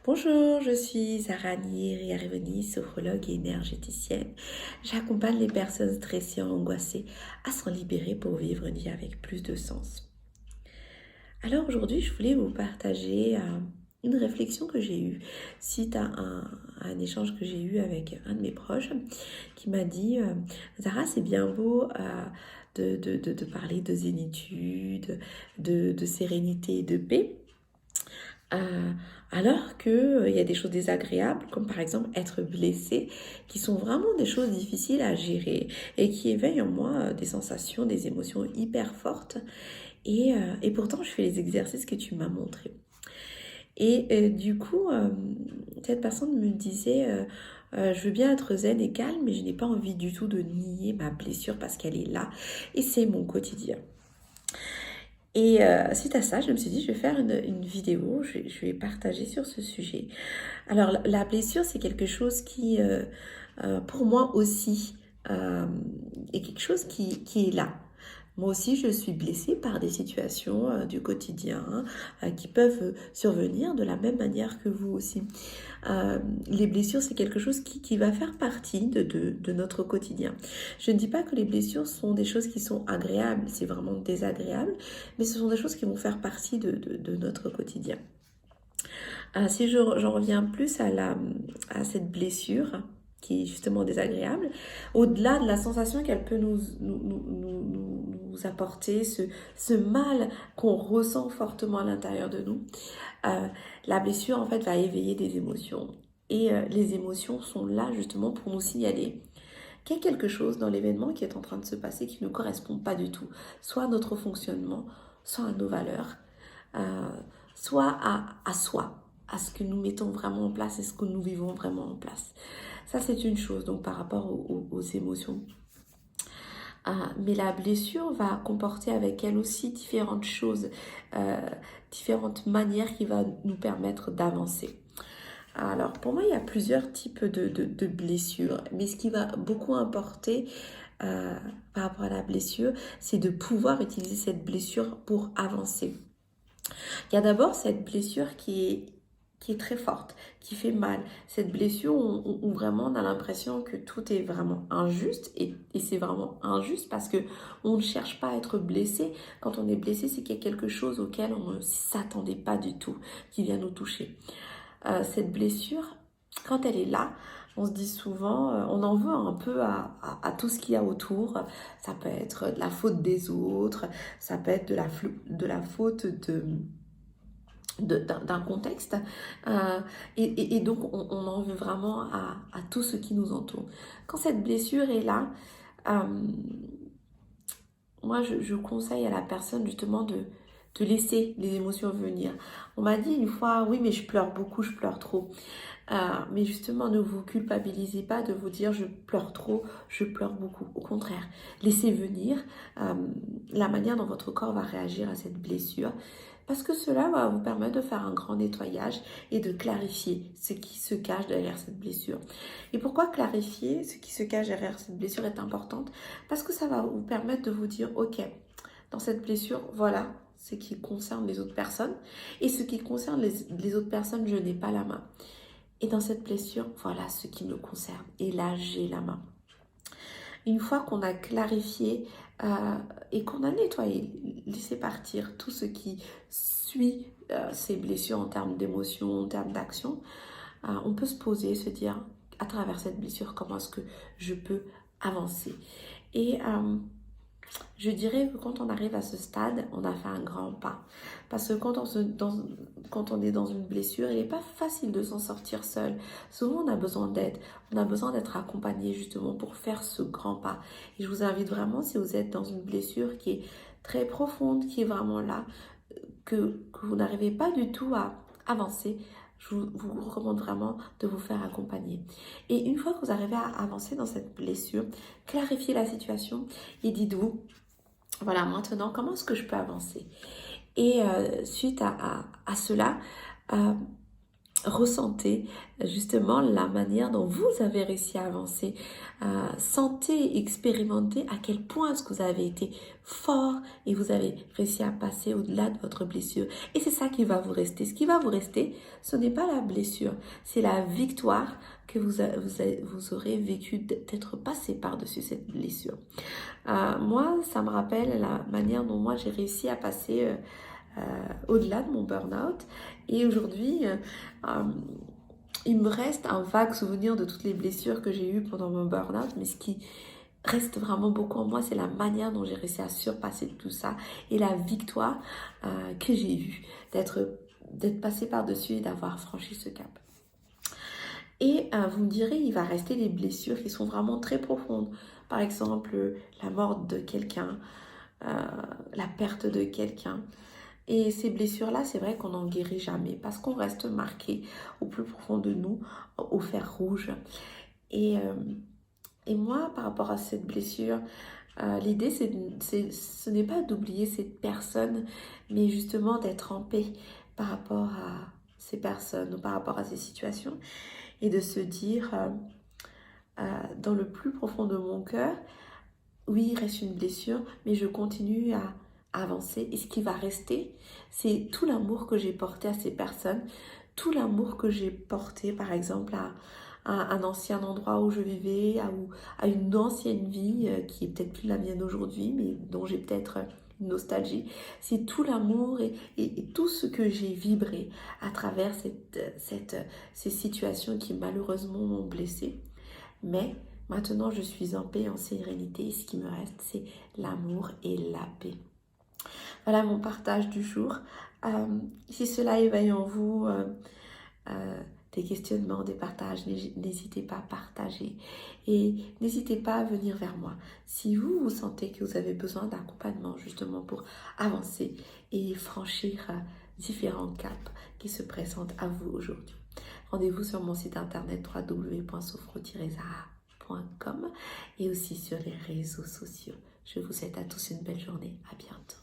Bonjour, je suis Zarani Riarivoni, sophrologue et énergéticienne. J'accompagne les personnes stressées et angoissées à s'en libérer pour vivre une vie avec plus de sens. Alors aujourd'hui, je voulais vous partager une réflexion que j'ai eue suite à un échange que j'ai eu avec un de mes proches qui m'a dit Zara, c'est bien beau de parler de zénitude, de sérénité et de paix. Euh, alors que il y a des choses désagréables, comme par exemple être blessé, qui sont vraiment des choses difficiles à gérer et qui éveillent en moi des sensations, des émotions hyper fortes. Et pourtant, je fais les exercices que tu m'as montrés. Du coup, cette personne me disait, je veux bien être zen et calme, mais je n'ai pas envie du tout de nier ma blessure parce qu'elle est là et c'est mon quotidien. Suite à ça, je me suis dit, je vais faire une vidéo, je vais partager sur ce sujet. Alors, la blessure, c'est quelque chose qui, pour moi aussi, euh, est quelque chose qui est là. Moi aussi, je suis blessée par des situations du quotidien qui peuvent survenir de la même manière que vous aussi. Euh, les blessures, c'est quelque chose qui va faire partie de notre quotidien. Je ne dis pas que les blessures sont des choses qui sont agréables, c'est vraiment désagréable, mais ce sont des choses qui vont faire partie de notre quotidien. Si j'en reviens plus à cette blessure qui est justement désagréable, au-delà de la sensation qu'elle peut nous apporter, ce mal qu'on ressent fortement à l'intérieur de nous, euh, la blessure en fait va éveiller des émotions. Les émotions sont là justement pour nous signaler qu'il y a quelque chose dans l'événement qui est en train de se passer qui ne correspond pas du tout, soit à notre fonctionnement, soit à nos valeurs, euh, soit à soi, à ce que nous mettons vraiment en place et ce que nous vivons vraiment en place. Ça, c'est une chose, donc par rapport aux émotions. Mais la blessure va comporter avec elle aussi différentes choses, euh, différentes manières qui vont nous permettre d'avancer. Alors, pour moi, il y a plusieurs types de blessures, mais ce qui va beaucoup importer euh, par rapport à la blessure, c'est de pouvoir utiliser cette blessure pour avancer. Il y a d'abord cette blessure qui est très forte, qui fait mal. Cette blessure où vraiment on a l'impression que tout est vraiment injuste et c'est vraiment injuste parce que on ne cherche pas à être blessé. Quand on est blessé, c'est qu'il y a quelque chose auquel on ne s'attendait pas du tout qui vient nous toucher. Cette blessure, quand elle est là, on se dit souvent, on en veut un peu à tout ce qu'il y a autour. Ça peut être de la faute des autres, ça peut être de la faute d'un contexte. Donc, on en veut vraiment à tout ce qui nous entoure. Quand cette blessure est là, euh, moi, je conseille à la personne justement de laisser les émotions venir. On m'a dit une fois, oui, mais je pleure beaucoup, je pleure trop. Mais justement, ne vous culpabilisez pas de vous dire je pleure trop, je pleure beaucoup. Au contraire, laissez venir euh, la manière dont votre corps va réagir à cette blessure. Parce que cela va vous permettre de faire un grand nettoyage et de clarifier ce qui se cache derrière cette blessure. Et pourquoi clarifier ce qui se cache derrière cette blessure est importante? Parce que ça va vous permettre de vous dire, ok, dans cette blessure, voilà ce qui concerne les autres personnes. Et ce qui concerne les autres personnes, je n'ai pas la main. Et dans cette blessure, voilà ce qui me concerne. Et là, j'ai la main. Une fois qu'on a clarifié et qu'on a nettoyé, laissé partir tout ce qui suit ces blessures en termes d'émotion, en termes d'action, on peut se poser, se dire à travers cette blessure, comment est-ce que je peux avancer. Et je dirais que quand on arrive à ce stade, on a fait un grand pas. Parce que quand on est dans une blessure, il n'est pas facile de s'en sortir seul. Souvent, on a besoin d'aide. On a besoin d'être accompagné justement pour faire ce grand pas. Et je vous invite vraiment, si vous êtes dans une blessure qui est très profonde, qui est vraiment là, que vous n'arrivez pas du tout à avancer, vous recommande vraiment de vous faire accompagner. Et une fois que vous arrivez à avancer dans cette blessure, clarifiez la situation et dites-vous, voilà, maintenant, comment est-ce que je peux avancer? Suite à cela, euh, ressentez justement la manière dont vous avez réussi à avancer. Sentez, expérimentez à quel point est-ce que vous avez été fort et vous avez réussi à passer au-delà de votre blessure. Et c'est ça qui va vous rester. Ce qui va vous rester, ce n'est pas la blessure, c'est la victoire que vous aurez vécu d'être passé par-dessus cette blessure. Moi, ça me rappelle la manière dont moi j'ai réussi à passer au-delà de mon burn-out. Et aujourd'hui, il me reste un vague souvenir de toutes les blessures que j'ai eues pendant mon burn-out, mais ce qui reste vraiment beaucoup en moi, c'est la manière dont j'ai réussi à surpasser tout ça et la victoire que j'ai eue d'être passée par-dessus et d'avoir franchi ce cap. Et vous me direz, il va rester des blessures qui sont vraiment très profondes. Par exemple, la mort de quelqu'un, la perte de quelqu'un. Et ces blessures-là, c'est vrai qu'on n'en guérit jamais parce qu'on reste marqué au plus profond de nous, au fer rouge. Et, euh, et moi, par rapport à cette blessure, l'idée, ce n'est pas d'oublier cette personne, mais justement d'être en paix par rapport à ces personnes ou par rapport à ces situations et de se dire, dans le plus profond de mon cœur, oui, il reste une blessure, mais je continue à avancer. Et ce qui va rester, c'est tout l'amour que j'ai porté à ces personnes, tout l'amour que j'ai porté, par exemple, à un ancien endroit où je vivais, à une ancienne vie qui est peut-être plus la mienne aujourd'hui, mais dont j'ai peut-être une nostalgie. C'est tout l'amour et tout ce que j'ai vibré à travers ces situations qui malheureusement m'ont blessée. Mais maintenant, je suis en paix, en sérénité. Et ce qui me reste, c'est l'amour et la paix. Voilà mon partage du jour. Si cela éveille en vous des questionnements, des partages, n'hésitez pas à partager. Et n'hésitez pas à venir vers moi. Si vous, vous sentez que vous avez besoin d'accompagnement justement pour avancer et franchir différents caps qui se présentent à vous aujourd'hui. Rendez-vous sur mon site internet www.sophro-zahara.com et aussi sur les réseaux sociaux. Je vous souhaite à tous une belle journée. À bientôt.